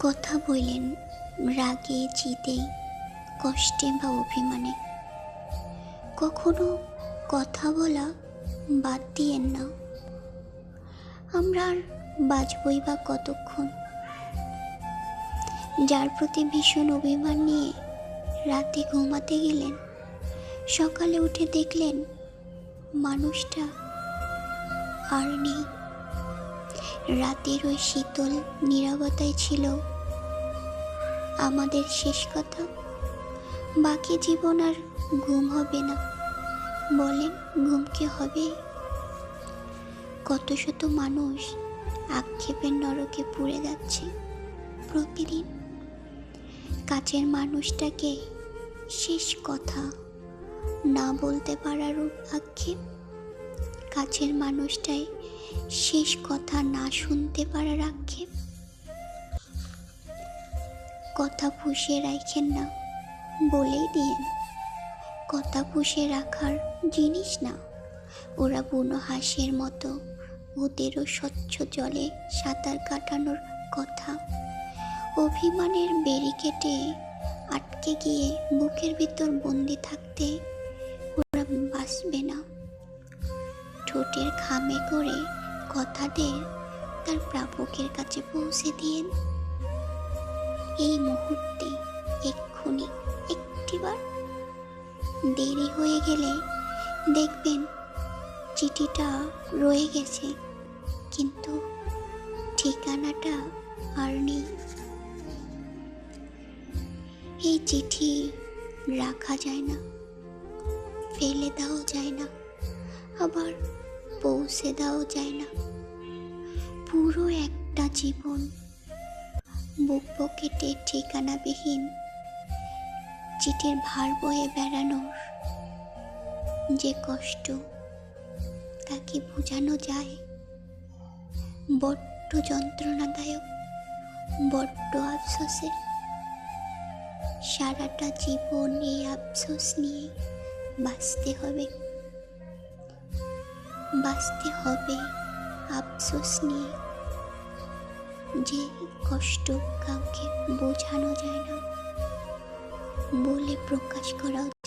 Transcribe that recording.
কথা বললেন রাগে, জিদে, কষ্টে বা অভিমানে। কখনো কথা বলা বাদ দিয়েন না। আমরা আর বাঁচবই বা কতক্ষণ? যার প্রতি ভীষণ অভিমান নিয়ে রাতে ঘুমাতে গেলেন, সকালে উঠে দেখলেন মানুষটা আর নেই। রাতের ওই শীতল নীরবতায় ছিল আমাদের শেষ কথা। বাকি জীবন আর ঘুম হবে না, বলেন ঘুম কি হবে? কত শত মানুষ আক্ষেপের নরকে পুড়ে যাচ্ছে প্রতিদিন। কাছের মানুষটাকে শেষ কথা না বলতে পারারও আক্ষেপ, কাছের মানুষটাই শেষ কথা না শুনতে পারার আক্ষেপ। কথা পুষিয়ে রাখেন না, বলেই দিয়েন কথা পুষে রাখার জিনিস না। ওরা বুনো হাঁসের মতো ওদেরও স্বচ্ছ জলে সাঁতার কাটানোর কথা। অভিমানের ব্যারিকেডে আটকে গিয়ে বুকের ভিতর বন্দি থাকতে ওরা বাঁচবে না। ঠোঁটের খামে করে কথা দিয়ে তার প্রাপকের কাছে পৌঁছে দিয়েন এই মুহূর্তে, এক্ষুনি, একটিবার। দেরি হয়ে গেলে দেখবেন চিঠিটা রয়ে গেছে, কিন্তু ঠিকানাটা আর নেই। এই চিঠি রাখা যায় না, ফেলে দেওয়া যায় না, আবার পৌঁছে দেওয়া যায় না। পুরো একটা জীবন বুক পকেটে ঠিকানাবিহীন চিঠির ভার বয়ে বেড়ানোর যে কষ্ট, তা কি বোঝানো যায়? বড্ড যন্ত্রণাদায়ক, বড্ড আফসোসের। সারাটা জীবন এই আফসোস নিয়ে বাঁচতে হবে, আফসোস নিয়ে। যে কষ্ট কাউকে বোঝানো যায় না, বলে প্রকাশ করাও যায় না।